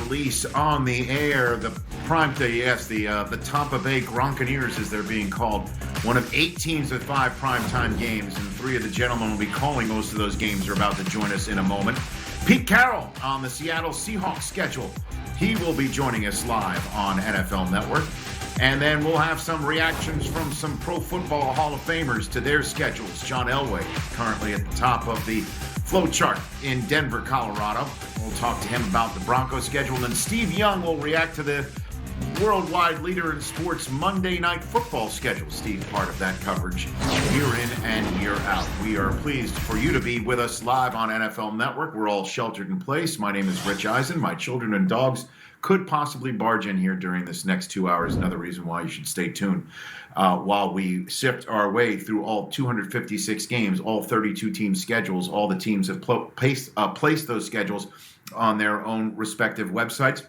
release on the air. The the Tampa Bay Gronkaneers, as they're being called, one of 8 teams with 5 primetime games, and 3 of the gentlemen will be calling most of those games are about to join us in a moment. Pete Carroll on the Seattle Seahawks schedule. He will be joining us live on NFL Network. And then we'll have some reactions from some Pro Football Hall of Famers to their schedules. John Elway, currently at the top of the flow chart in Denver, Colorado. We'll talk to him about the Broncos schedule. And then Steve Young will react to the worldwide leader in sports Monday Night Football schedule. Steve, part of that coverage year in and year out. We are pleased for you to be with us live on NFL Network. We're all sheltered in place. My name is Rich Eisen. My children and dogs could possibly barge in here during this next 2 hours. Another reason why you should stay tuned while we sift our way through all 256 games, all 32 team schedules. All the teams have placed those schedules on their own respective websites.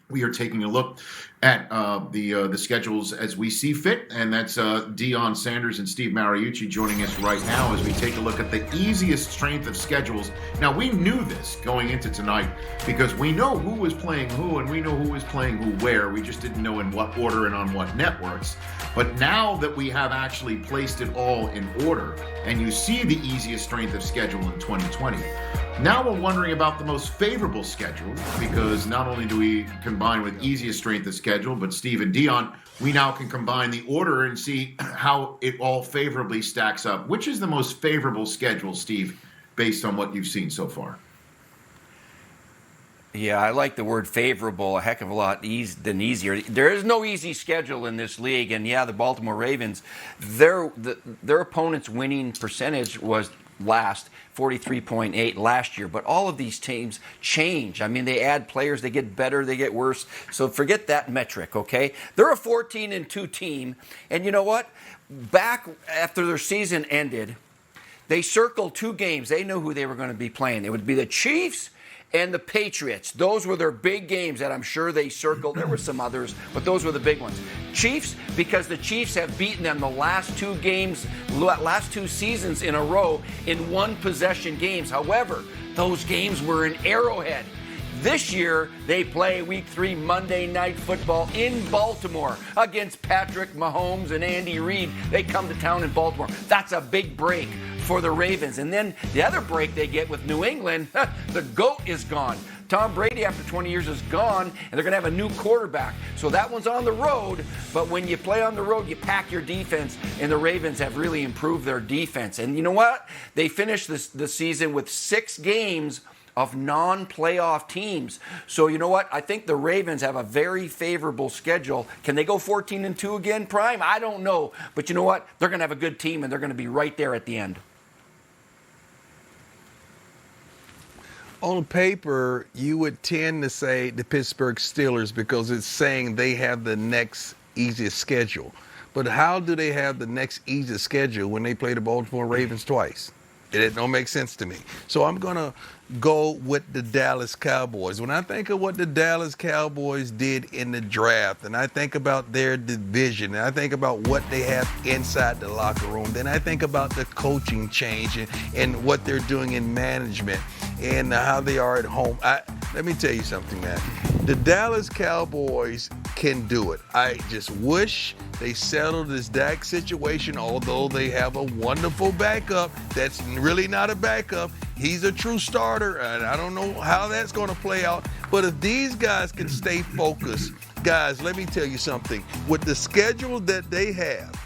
We are taking a look at the schedules as we see fit, and that's Deion Sanders and Steve Mariucci joining us right now as we take a look at the easiest strength of schedules. Now, we knew this going into tonight because we know who was playing who, and we know who was playing who where. We just didn't know in what order and on what networks. But now that we have actually placed it all in order, and you see the easiest strength of schedule in 2020, now we're wondering about the most favorable schedule, because not only do we combine with easiest strength of schedule, but Steve and Deion, we now can combine the order and see how it all favorably stacks up. Which is the most favorable schedule, Steve, based on what you've seen so far? Yeah, I like the word favorable a heck of a lot than easier. There is no easy schedule in this league, and yeah, the Baltimore Ravens, their opponent's winning percentage was last 43.8 last year, but all of these teams change. I mean, they add players, they get better, they get worse. So forget that metric, okay? They're a 14-2 team, and you know what? Back after their season ended, they circled 2 games. They knew who they were going to be playing. It would be the Chiefs and the Patriots. Those were their big games that I'm sure they circled. There were some others, but those were the big ones. Chiefs, because the Chiefs have beaten them the last 2 seasons in a row in one-possession games. However, those games were in Arrowhead. This year, they play Week 3 Monday Night Football in Baltimore against Patrick Mahomes and Andy Reid. They come to town in Baltimore. That's a big break for the Ravens. And then the other break they get with New England, the GOAT is gone. Tom Brady, after 20 years, is gone, and they're going to have a new quarterback. So that one's on the road, but when you play on the road, you pack your defense, and the Ravens have really improved their defense. And you know what? They finished the season with 6 games of non-playoff teams. So you know what? I think the Ravens have a very favorable schedule. Can they go 14-2 again, Prime? I don't know. But you know what? They're going to have a good team, and they're going to be right there at the end. On paper, you would tend to say the Pittsburgh Steelers because it's saying they have the next easiest schedule. But how do they have the next easiest schedule when they play the Baltimore Ravens twice? It don't make sense to me. So I'm going to go with the Dallas Cowboys. When I think of what the Dallas Cowboys did in the draft, and I think about their division, and I think about what they have inside the locker room, then I think about the coaching change and what they're doing in management and how they are at home. Let me tell you something, man. The Dallas Cowboys can do it. I just wish they settled this Dak situation, although they have a wonderful backup that's really not a backup. He's a true starter, and I don't know how that's going to play out. But if these guys can stay focused, guys, let me tell you something. With the schedule that they have,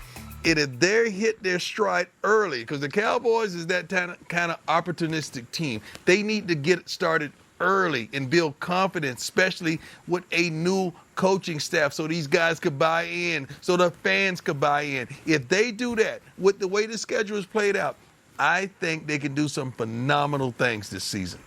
and if they hit their stride early, because the Cowboys is that kind of opportunistic team, they need to get started early and build confidence, especially with a new coaching staff, so these guys could buy in, so the fans could buy in. If they do that, with the way the schedule is played out, I think they can do some phenomenal things this season.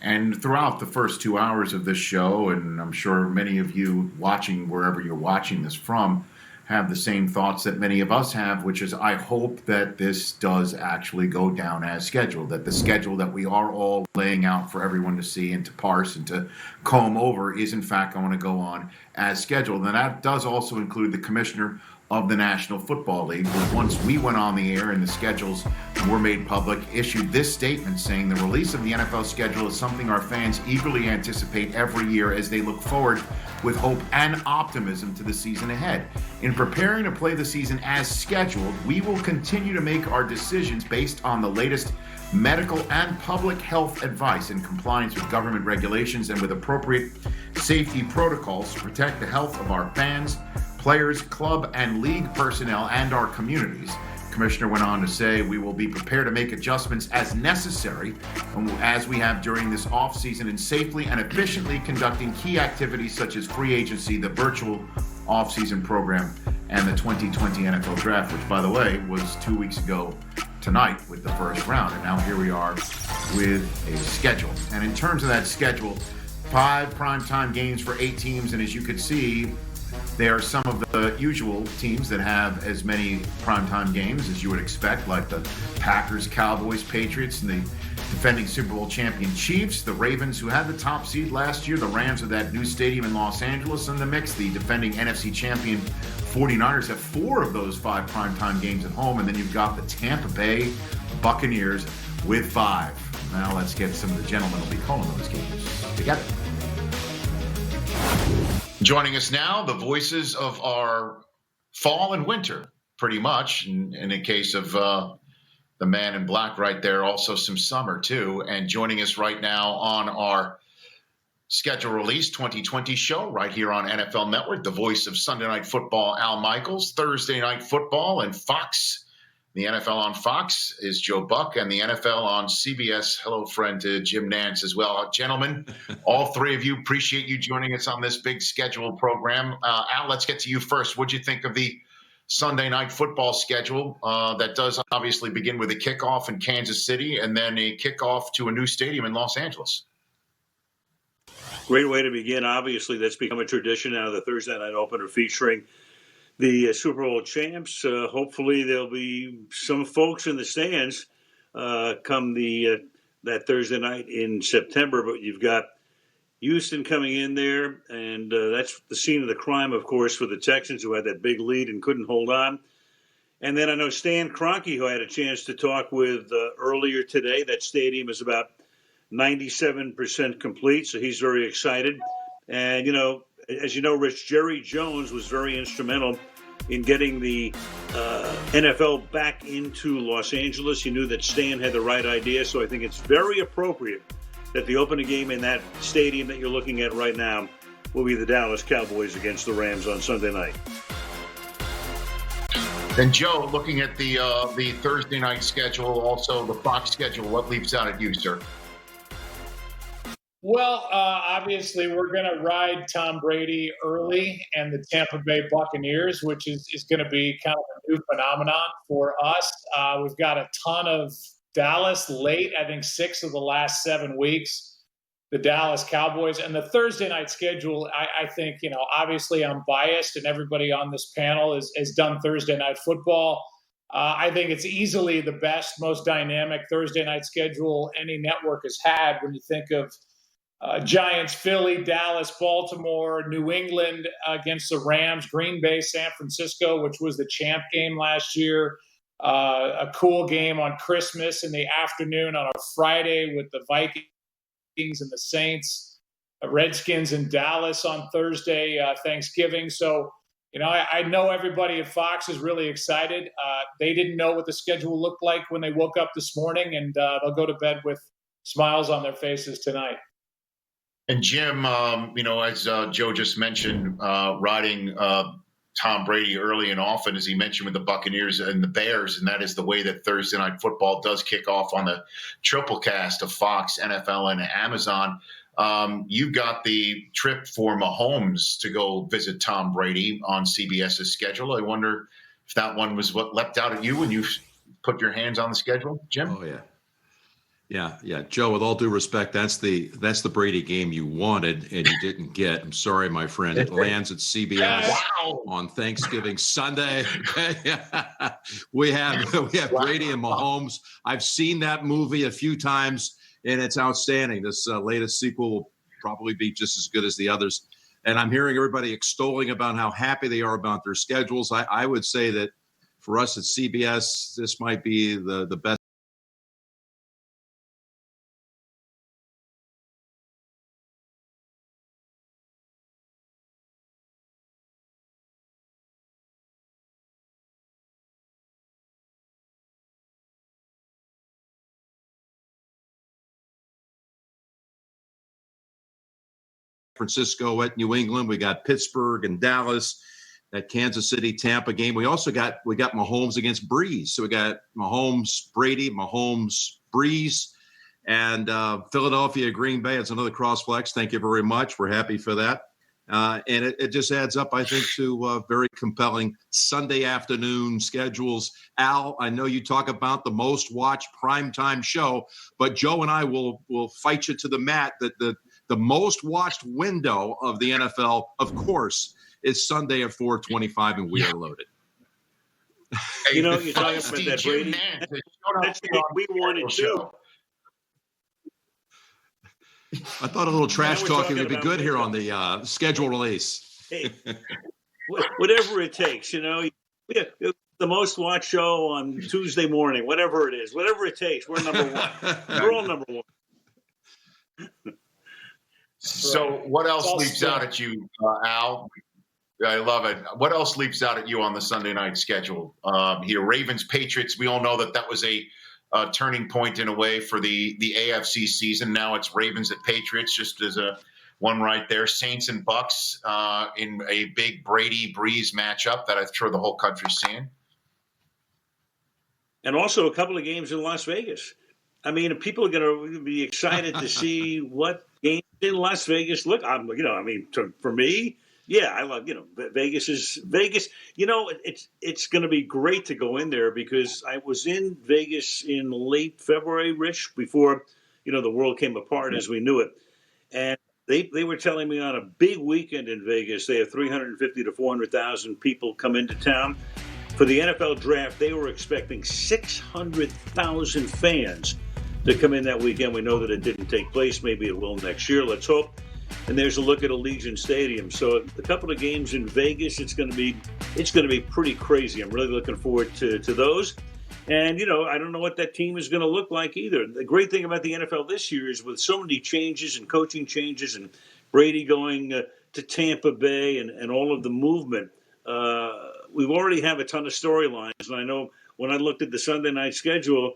And throughout the first 2 hours of this show, and I'm sure many of you watching wherever you're watching this from have the same thoughts that many of us have, which is I hope that this does actually go down as scheduled, that the schedule that we are all laying out for everyone to see and to parse and to comb over is in fact going to go on as scheduled. And that does also include the commissioner of the National Football League, once we went on the air and the schedules were made public, issued this statement saying the release of the NFL schedule is something our fans eagerly anticipate every year as they look forward with hope and optimism to the season ahead. In preparing to play the season as scheduled, we will continue to make our decisions based on the latest medical and public health advice in compliance with government regulations and with appropriate safety protocols to protect the health of our fans, players, club, and league personnel, and our communities. Commissioner went on to say, we will be prepared to make adjustments as necessary, as we have during this offseason, in safely and efficiently conducting key activities such as free agency, the virtual offseason program, and the 2020 NFL Draft, which, by the way, was 2 weeks ago tonight with the first round. And now here we are with a schedule. And in terms of that schedule, 5 primetime games for 8 teams, and as you could see, they are some of the usual teams that have as many primetime games as you would expect, like the Packers, Cowboys, Patriots, and the defending Super Bowl champion Chiefs, the Ravens, who had the top seed last year, the Rams with that new stadium in Los Angeles in the mix, the defending NFC champion 49ers have 4 of those 5 primetime games at home, and then you've got the Tampa Bay Buccaneers with 5. Now let's get some of the gentlemen who will be calling those games together. Joining us now, the voices of our fall and winter, pretty much. In the case of the man in black right there, also some summer too. And joining us right now on our schedule release 2020 show right here on NFL Network, the voice of Sunday Night Football, Al Michaels, Thursday Night Football, and Fox. The NFL on Fox is Joe Buck, and the NFL on CBS. Hello, friend to Jim Nance as well. Gentlemen, all 3 of you, appreciate you joining us on this big schedule program. Al, let's get to you first. What'd you think of the Sunday Night Football schedule that does obviously begin with a kickoff in Kansas City and then a kickoff to a new stadium in Los Angeles? Great way to begin. Obviously, that's become a tradition now, the Thursday night opener featuring the Super Bowl champs. Hopefully, there'll be some folks in the stands come that Thursday night in September. But you've got Houston coming in there, and that's the scene of the crime, of course, for the Texans, who had that big lead and couldn't hold on. And then I know Stan Kroenke, who I had a chance to talk with earlier today. That stadium is about 97% complete, so he's very excited. And, as you know, Rich, Jerry Jones was very instrumental in getting the NFL back into Los Angeles. He knew that Stan had the right idea, so I think it's very appropriate that the opening game in that stadium that you're looking at right now will be the Dallas Cowboys against the Rams on Sunday night. And Joe, looking at the Thursday night schedule, also the Fox schedule, what leaps out at you, sir? Well, obviously, we're going to ride Tom Brady early and the Tampa Bay Buccaneers, which is going to be kind of a new phenomenon for us. We've got a ton of Dallas late, I think 6 of the last 7 weeks, the Dallas Cowboys. And the Thursday night schedule, I think, obviously I'm biased and everybody on this panel has done Thursday night football. I think it's easily the best, most dynamic Thursday night schedule any network has had when you think of Giants, Philly, Dallas, Baltimore, New England against the Rams, Green Bay, San Francisco, which was the champ game last year. A cool game on Christmas in the afternoon on a Friday with the Vikings and the Saints, Redskins in Dallas on Thursday, Thanksgiving. So, I know everybody at Fox is really excited. They didn't know what the schedule looked like when they woke up this morning, and they'll go to bed with smiles on their faces tonight. And Jim, as Joe just mentioned, riding Tom Brady early and often, as he mentioned, with the Buccaneers and the Bears, and that is the way that Thursday Night Football does kick off on the triple cast of Fox, NFL, and Amazon. You got the trip for Mahomes to go visit Tom Brady on CBS's schedule. I wonder if that one was what leapt out at you when you put your hands on the schedule, Jim? Oh, yeah. Yeah. Joe, with all due respect, that's the Brady game you wanted and you didn't get. I'm sorry, my friend. It lands at CBS on Thanksgiving Sunday. We have Brady and Mahomes. I've seen that movie a few times, and it's outstanding. This latest sequel will probably be just as good as the others. and I'm hearing everybody extolling about how happy they are about their schedules. I would say that for us at CBS, this might be the best. Francisco at New England. We got Pittsburgh and Dallas, that Kansas City Tampa game. We got Mahomes against Breeze. So we got Mahomes Brady, Mahomes Breeze, and Philadelphia Green Bay. It's another cross flex. Thank you very much. We're happy for that. And it just adds up, I think, to very compelling Sunday afternoon schedules. Al, I know you talk about the most watched primetime show, but Joe and I will fight you to the mat that the most watched window of the NFL, of course, is Sunday at 4:25, and we are loaded. You know, you're talking about that, Brady. That's what we wanted to. I thought a little trash talking would be good here on the schedule release. Hey, whatever it takes, you know. Yeah, the most watched show on Tuesday morning, whatever it is, whatever it takes. We're number one. We're all number one. So what else leaps out at you, Al? I love it. What else leaps out at you on the Sunday night schedule? Here, Ravens, Patriots. We all know that was a turning point in a way for the AFC season. Now it's Ravens at Patriots, just as a one right there. Saints and Bucks in a big Brady Breeze matchup that I'm sure the whole country's seeing. And also a couple of games in Las Vegas. I mean, people are going to be excited to see what games in Las Vegas look. For me, yeah, I love, Vegas is Vegas. You know, it's going to be great to go in there because I was in Vegas in late February, Rich, before, the world came apart as we knew it. And they were telling me on a big weekend in Vegas, they have 350 to 400,000 people come into town. For the NFL draft, they were expecting 600,000 fans to come in that weekend. We know that it didn't take place. Maybe it will next year. Let's hope. And there's a look at Allegiant Stadium. So a couple of games in Vegas, it's going to be pretty crazy. I'm really looking forward to those. And, I don't know what that team is going to look like either. The great thing about the NFL this year is with so many changes and coaching changes and Brady going to Tampa Bay and all of the movement, we already have a ton of storylines. And I know when I looked at the Sunday night schedule,